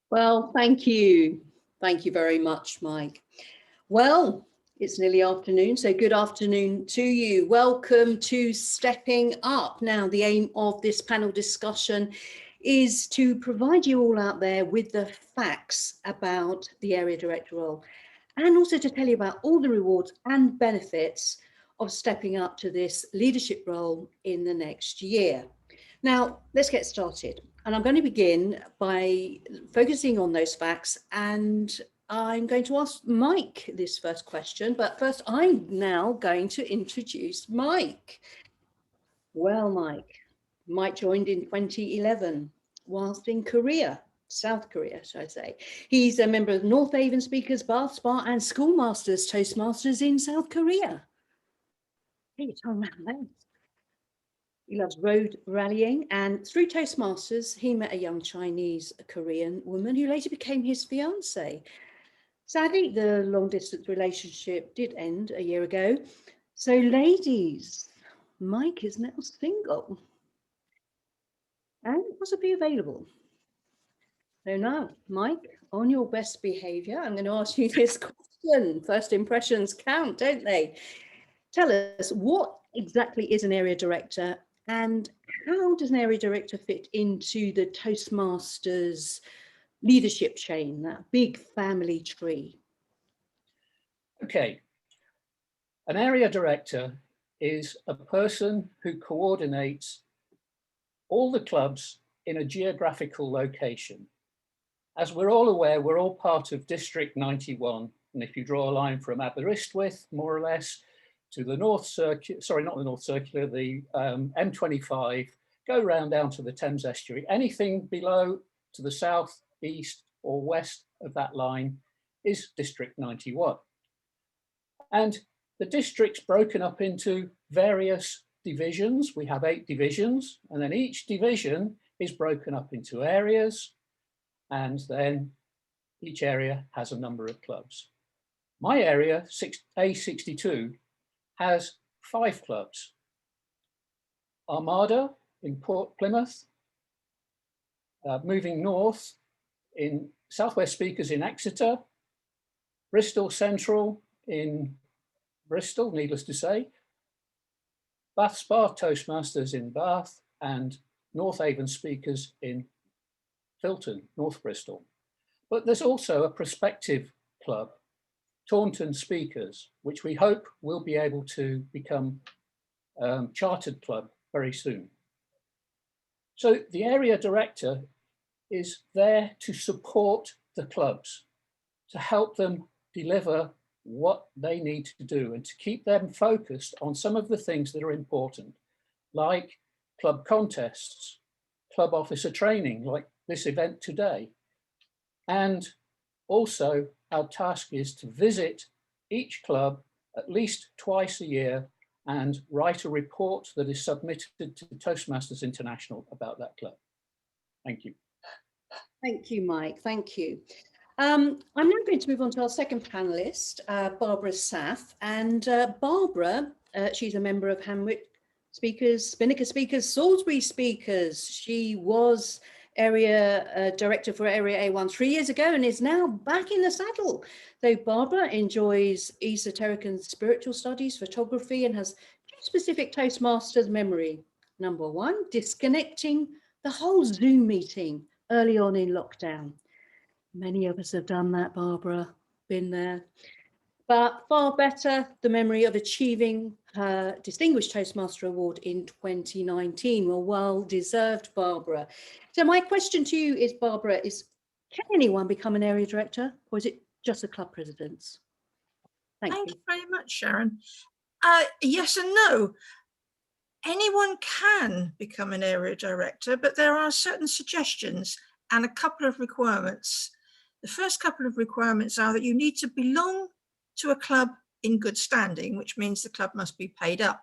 Well, thank you. Thank you very much, Mike. Well, it's nearly afternoon, so good afternoon to you. Welcome to Stepping Up. Now, the aim of this panel discussion is to provide you all out there with the facts about the area director role, and also to tell you about all the rewards and benefits of stepping up to this leadership role in the next year. Now, let's get started. And I'm going to begin by focusing on those facts, and I'm going to ask Mike this first question, but first I'm now going to introduce Mike. Well, Mike joined in 2011 whilst in Korea, South Korea, should I say. He's a member of North Haven Speakers, Bath Spa and Schoolmasters, Toastmasters in South Korea. Hey, your tongue around those. He loves road rallying, and through Toastmasters, he met a young Chinese Korean woman who later became his fiancée. Sadly, the long distance relationship did end a year ago. So ladies, Mike is now single and possibly available. So now, Mike, on your best behavior, I'm going to ask you this question. First impressions count, don't they? Tell us, what exactly is an area director, and how does an area director fit into the Toastmasters leadership chain, that big family tree? Okay, an area director is a person who coordinates all the clubs in a geographical location. As we're all aware, we're all part of District 91, and if you draw a line from Aberystwyth, more or less, to the North Circular, sorry, not the North Circular, the M25, go round down to the Thames Estuary. Anything below to the south, east or west of that line is District 91. And the district's broken up into various divisions. We have 8 divisions, and then each division is broken up into areas, and then each area has a number of clubs. My area, A62, has 5 clubs. Armada in Port Plymouth, moving north in Southwest Speakers in Exeter, Bristol Central in Bristol, needless to say, Bath Spa Toastmasters in Bath, and North Haven Speakers in Filton, North Bristol. But there's also a prospective club, Taunton Speakers, which we hope will be able to become chartered club very soon. So the area director is there to support the clubs, to help them deliver what they need to do and to keep them focused on some of the things that are important, like club contests, club officer training, like this event today. And also our task is to visit each club at least twice a year and write a report that is submitted to Toastmasters International about that club. Thank you. Thank you, Mike. Thank you. I'm now going to move on to our second panelist, Barbara Saff. And Barbara, she's a member of Hamwick Speakers, Spinnaker Speakers, Salisbury Speakers. She was area director for Area A1 3 years ago and is now back in the saddle. So Barbara enjoys esoteric and spiritual studies, photography, and has 2 specific Toastmasters memory. Number 1, disconnecting the whole Zoom meeting early on in lockdown. Many of us have done that, Barbara, been there. But far better, the memory of achieving her Distinguished Toastmaster Award in 2019. Well deserved, Barbara. So my question to you is, Barbara, can anyone become an area director, or is it just the club presidents? Thank you very much, Sharon. Yes and no. Anyone can become an area director, but there are certain suggestions and a couple of requirements. The first couple of requirements are that you need to belong to a club in good standing, which means the club must be paid up.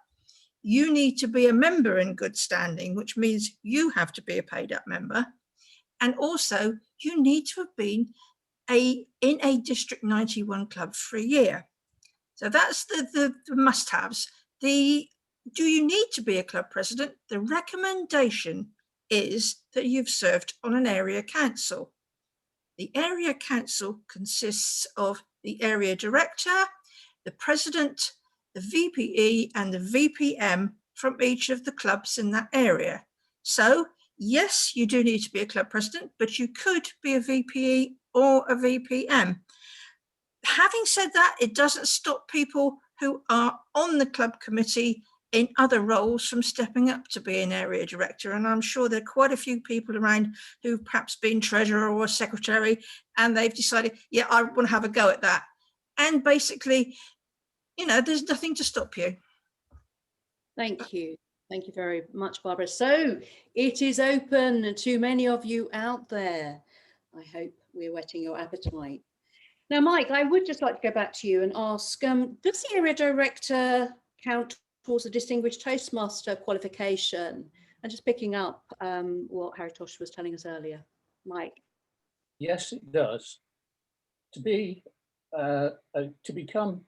You need to be a member in good standing, which means you have to be a paid up member. And also you need to have been in a District 91 club for a year. So that's the must-haves. Do you need to be a club president? The recommendation is that you've served on an area council. The area council consists of the area director, the president, the VPE and the VPM from each of the clubs in that area. So yes, you do need to be a club president, but you could be a VPE or a VPM. Having said that, it doesn't stop people who are on the club committee in other roles from stepping up to be an area director. And I'm sure there are quite a few people around who've perhaps been treasurer or secretary, and they've decided, yeah, I want to have a go at that. And basically, you know, there's nothing to stop you. Thank you. Thank you very much, Barbara. So it is open to many of you out there. I hope we're whetting your appetite. Now, Mike, I would just like to go back to you and ask, does the area director count towards a distinguished Toastmaster qualification? And just picking up what Haritosh was telling us earlier. Mike. Yes, it does. To become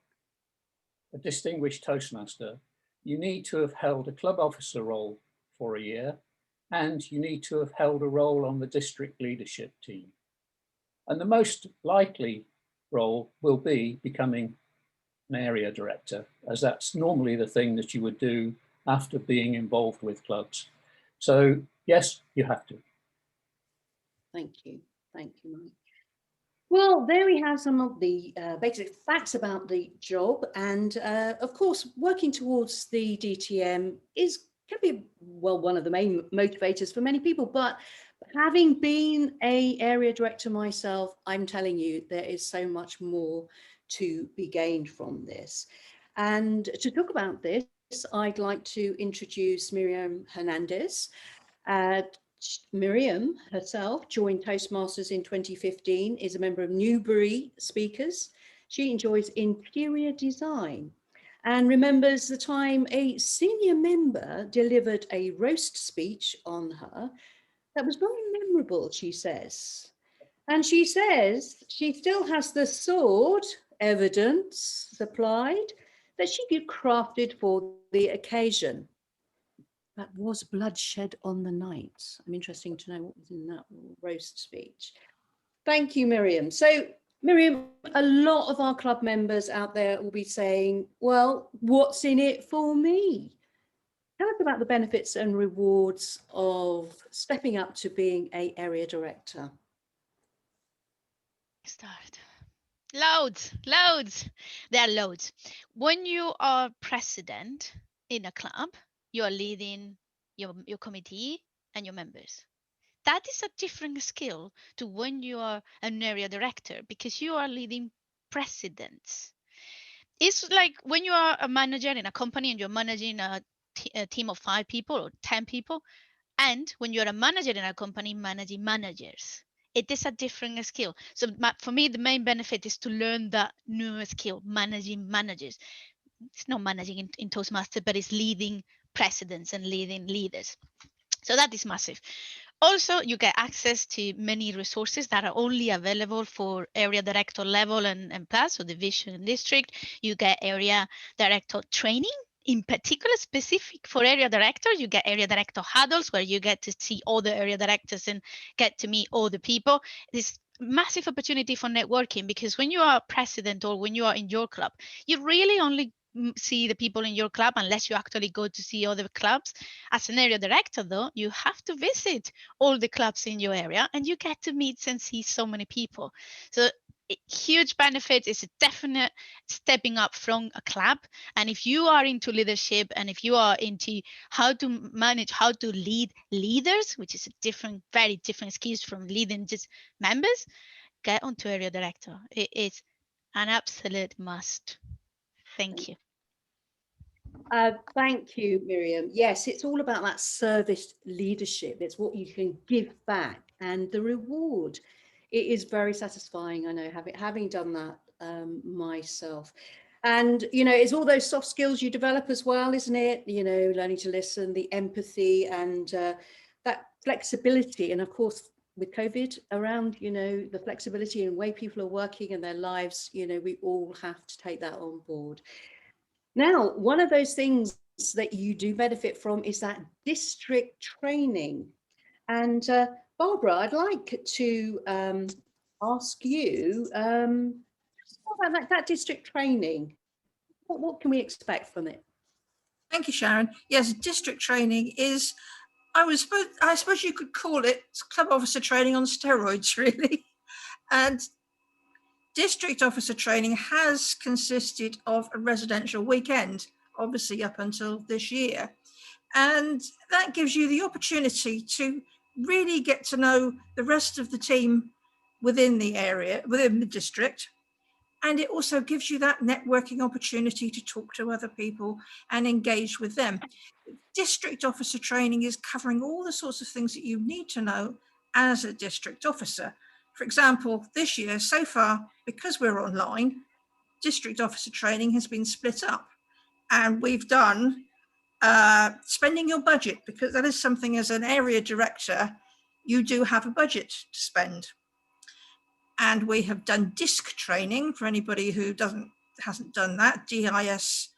a distinguished Toastmaster, you need to have held a club officer role for a year, and you need to have held a role on the district leadership team. And the most likely role will be becoming an area director, as that's normally the thing that you would do after being involved with clubs. So yes, you have to. Thank you. Thank you, Mike. Well, there we have some of the basic facts about the job. And of course, working towards the DTM can be, well, one of the main motivators for many people. But having been an area director myself, I'm telling you, there is so much more to be gained from this. And to talk about this, I'd like to introduce Miriam Hernandez. Miriam herself joined Toastmasters in 2015, is a member of Newbury Speakers. She enjoys interior design and remembers the time a senior member delivered a roast speech on her that was very memorable, she says. And she says she still has the sword, evidence supplied, that she had crafted for the occasion. That was bloodshed on the night. I'm interested to know what was in that roast speech. Thank you, Miriam. So, Miriam, a lot of our club members out there will be saying, well, what's in it for me? Tell us about the benefits and rewards of stepping up to being an area director. Start. Loads. There are loads. When you are president in a club, you are leading your committee and your members. That is a different skill to when you are an area director, because you are leading presidents. It's like when you are a manager in a company and you're managing a team of 5 people or 10 people, and when you're a manager in a company managing managers. It is a different skill. So for me, the main benefit is to learn that new skill, managing managers. It's not managing in Toastmasters, but it's leading presidents and leading leaders. So that is massive. Also, you get access to many resources that are only available for area director level and plus, so division and district. You get area director training, in particular specific for area directors. You get area director huddles where you get to see all the area directors and get to meet all the people. This massive opportunity for networking, because when you are president or when you are in your club, you really only see the people in your club unless you actually go to see other clubs. As an area director, though, you have to visit all the clubs in your area and you get to meet and see so many people. So huge benefit is a definite stepping up from a club. And if you are into leadership and if you are into how to manage, how to lead leaders, which is a different, very different skills from leading just members, get onto area director. It is an absolute must. Thank you. Thank you, Miriam. Yes, it's all about that service leadership. It's what you can give back, and the reward. It is very satisfying, I know, having done that myself. And, you know, it's all those soft skills you develop as well, isn't it? You know, learning to listen, the empathy and that flexibility. And of course, with COVID around, you know, the flexibility and the way people are working and their lives, you know, we all have to take that on board. Now, one of those things that you do benefit from is that district training. And Barbara, I'd like to ask you about that district training. What can we expect from it? Thank you, Sharon. Yes, district training is, I suppose you could call it club officer training on steroids, really. And district officer training has consisted of a residential weekend, obviously up until this year. And that gives you the opportunity to really get to know the rest of the team within the area, within the district. And it also gives you that networking opportunity to talk to other people and engage with them. District officer training is covering all the sorts of things that you need to know as a district officer. For example, this year, so far, because we're online, district officer training has been split up. And we've done spending your budget, because that is something as an area director, you do have a budget to spend. And we have done DISC training for anybody who hasn't done that, DISC.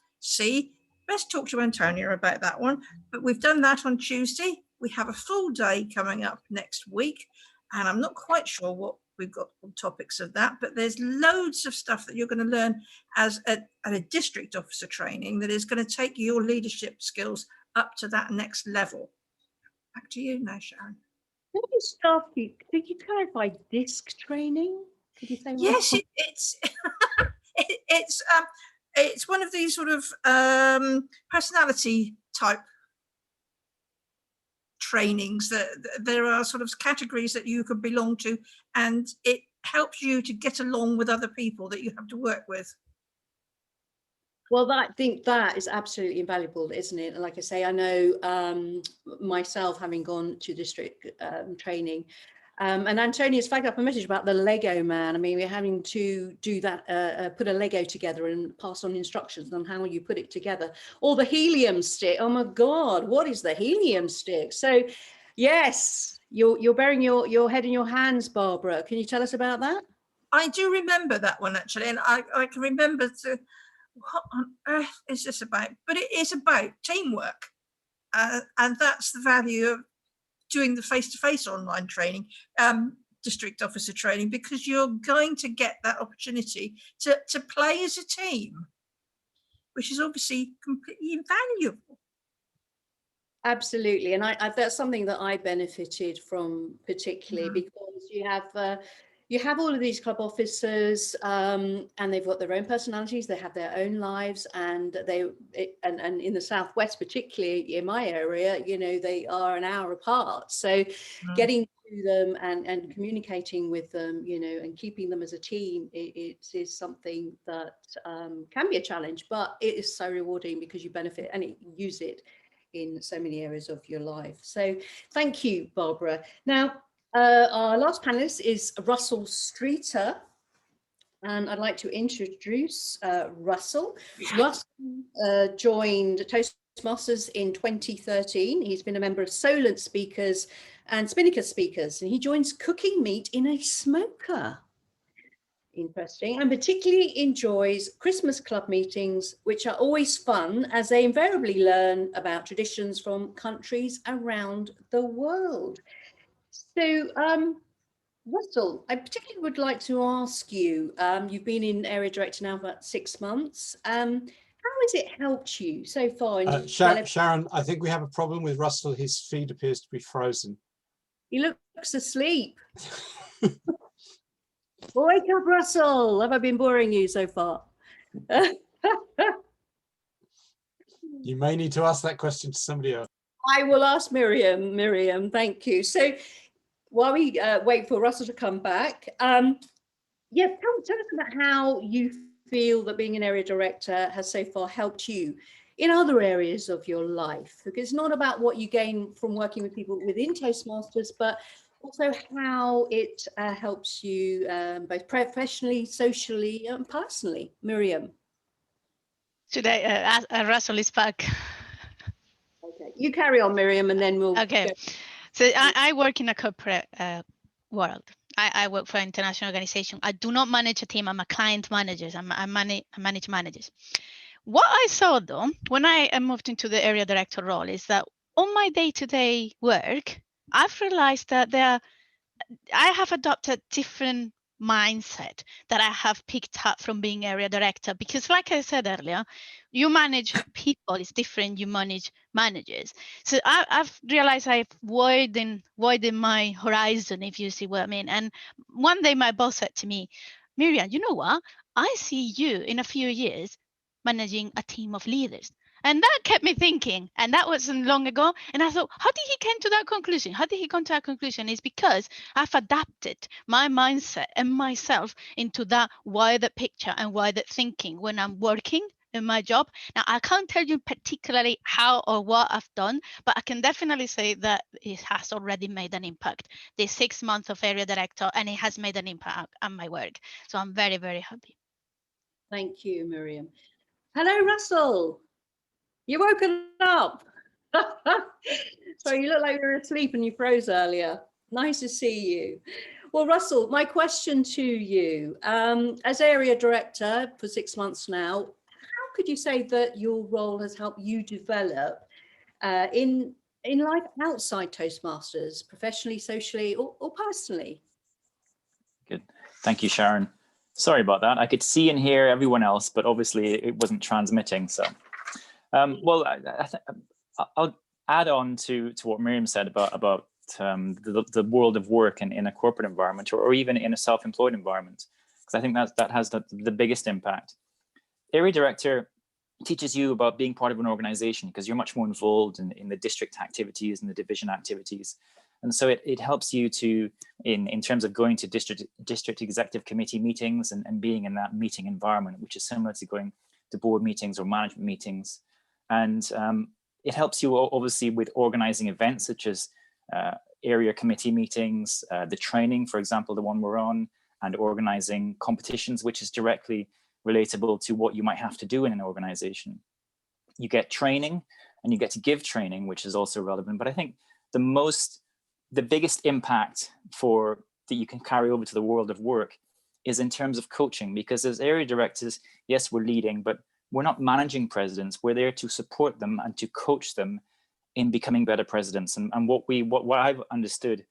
Best talk to Antonia about that one. But we've done that on Tuesday. We have a full day coming up next week. And I'm not quite sure what we've got on topics of that, but there's loads of stuff that you're going to learn as at a district officer training that is going to take your leadership skills up to that next level. Back to you now, Sharon. Let me just ask you, could you clarify DISC training? Could you say yes, more? It's one of these sort of personality type trainings that there are sort of categories that you could belong to, and it helps you to get along with other people that you have to work with. Well, I think that is absolutely invaluable, isn't it? And like I say, I know myself, having gone to district training, and Antonia's flagged up a message about the Lego man. I mean, we're having to do that, put a Lego together and pass on instructions on how you put it together. Or the helium stick. Oh my God, what is the helium stick? So yes, you're burying your head in your hands, Barbara. Can you tell us about that? I do remember that one, actually, and I can remember what on earth is this about? But it is about teamwork, and that's the value of doing the face-to-face online training, district officer training, because you're going to get that opportunity to play as a team, which is obviously completely invaluable. Absolutely, and that's something that I benefited from particularly, because you have all of these club officers, and they've got their own personalities, they have their own lives, and and in the Southwest, particularly in my area, you know, they are an hour apart. So getting to them and communicating with them, you know, and keeping them as a team, it is something that can be a challenge, but it is so rewarding because you benefit and you use it in so many areas of your life. So thank you, Barbara. Now, our last panelist is Russell Streeter, and I'd like to introduce Russell. Russell joined Toastmasters in 2013. He's been a member of Solent Speakers and Spinnaker Speakers, and he joins cooking meat in a smoker. Interesting, and particularly enjoys Christmas club meetings, which are always fun as they invariably learn about traditions from countries around the world. So, Russell, I particularly would like to ask you, you've been in area director now for about 6 months. How has it helped you so far? In Sharon, I think we have a problem with Russell. His feed appears to be frozen. He looks asleep. Wake up, Russell. Have I been boring you so far? You may need to ask that question to somebody else. I will ask Miriam. Miriam, thank you. So while we wait for Russell to come back, tell us about how you feel that being an area director has so far helped you in other areas of your life. Because it's not about what you gain from working with people within Toastmasters, but also how it helps you both professionally, socially, and personally. Miriam. Today, Russell is back. Okay, you carry on, Miriam, and then we'll. Okay, so I work in a corporate world. I work for an international organization. I do not manage a team. I'm a client manager. I manage managers. What I saw though, when I moved into the area director role, is that on my day-to-day work, I've realized that I have adopted different mindset that I have picked up from being area director, because like I said earlier, you manage people, it's different, you manage managers. So I've realized I've widened my horizon, if you see what I mean. And one day my boss said to me, Miriam, you know what? I see you in a few years managing a team of leaders. And that kept me thinking, and that wasn't long ago. And I thought, how did he come to that conclusion? How did he come to that conclusion? It's because I've adapted my mindset and myself into that wider picture and wider thinking when I'm working in my job. Now, I can't tell you particularly how or what I've done, but I can definitely say that it has already made an impact. The 6 months of area director, and it has made an impact on my work. So I'm very, very happy. Thank you, Miriam. Hello, Russell. You woken up. Sorry, you look like you were asleep and you froze earlier. Nice to see you. Well, Russell, my question to you, as area director for 6 months now, how could you say that your role has helped you develop in life outside Toastmasters, professionally, socially, or personally? Good. Thank you, Sharon. Sorry about that. I could see and hear everyone else, but obviously it wasn't transmitting. So, well, I'll add on to what Miriam said about the world of work in a corporate environment, or even in a self-employed environment, because I think that has the biggest impact. Area director teaches you about being part of an organization, because you're much more involved in the district activities and the division activities. And so it helps you to, in terms of going to district executive committee meetings and being in that meeting environment, which is similar to going to board meetings or management meetings. And it helps you obviously with organizing events such as area committee meetings, the training, for example, the one we're on, and organizing competitions, which is directly relatable to what you might have to do in an organization. You get training and you get to give training, which is also relevant. But I think the biggest impact that you can carry over to the world of work is in terms of coaching, because as area directors, yes, we're leading, but we're not managing presidents. We're there to support them and to coach them in becoming better presidents. And what I've understood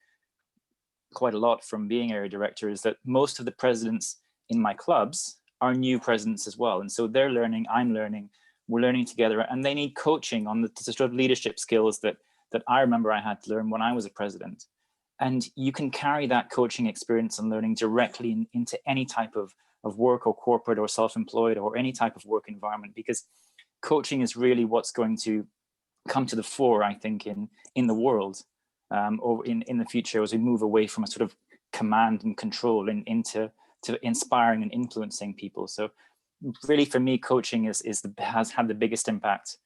quite a lot from being area director is that most of the presidents in my clubs are new presidents as well. And so they're learning, I'm learning, we're learning together, and they need coaching on the sort of leadership skills that I remember I had to learn when I was a president. And you can carry that coaching experience and learning directly into any type of work, or corporate or self-employed, or any type of work environment, because coaching is really what's going to come to the fore, I think, in the world, or in the future, as we move away from a sort of command and control into inspiring and influencing people. So really, for me, coaching has had the biggest impact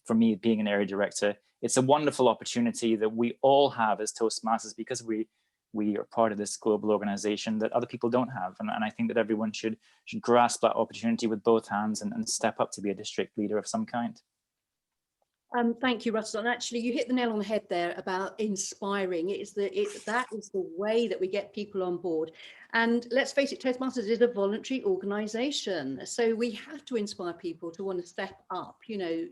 for me being an area director. It's a wonderful opportunity that we all have as Toastmasters, because we are part of this global organization that other people don't have. And I think that everyone should grasp that opportunity with both hands and step up to be a district leader of some kind. Thank you, Russell. And actually, you hit the nail on the head there about inspiring. That is the way that we get people on board. And let's face it, Toastmasters is a voluntary organization. So we have to inspire people to want to step up. You know,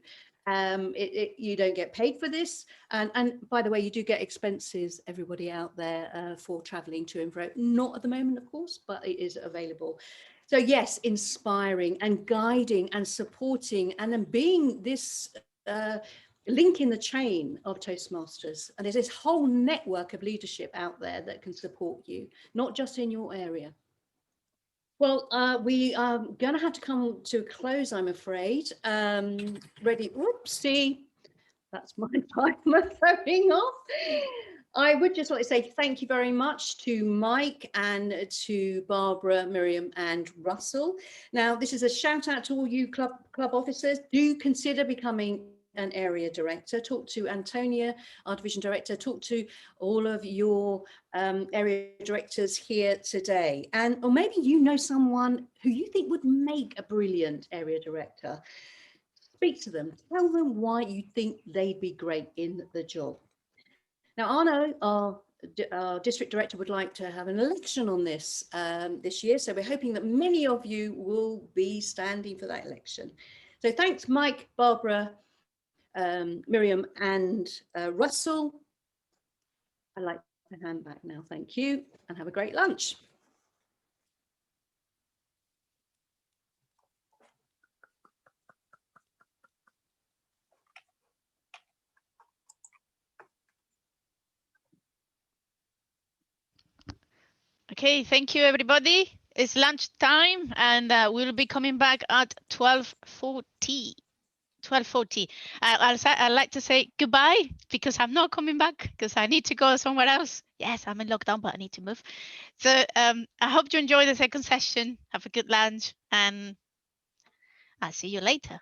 you don't get paid for this. And by the way, you do get expenses, everybody out there, for traveling to and fro. Not at the moment, of course, but it is available. So yes, inspiring and guiding and supporting, and then being this link in the chain of Toastmasters. And there's this whole network of leadership out there that can support you, not just in your area. Well, we are going to have to come to a close, I'm afraid. Ready? Whoopsie. That's my timer going off. I would just like to say thank you very much to Mike and to Barbara, Miriam and Russell. Now, this is a shout out to all you club officers. Do consider becoming an area director. Talk to Antonia, our division director. Talk to all of your area directors here today. Or maybe you know someone who you think would make a brilliant area director. Speak to them. Tell them why you think they'd be great in the job. Now, Arno, our district director, would like to have an election on this this year. So we're hoping that many of you will be standing for that election. So thanks, Mike, Barbara, Miriam and Russell. I'd like to hand back now. Thank you, and have a great lunch. Okay, thank you, everybody. It's lunch time, and we'll be coming back at 12:40. 12:40. I'd like to say goodbye because I'm not coming back because I need to go somewhere else. Yes, I'm in lockdown, but I need to move. So I hope you enjoy the second session. Have a good lunch, and I'll see you later.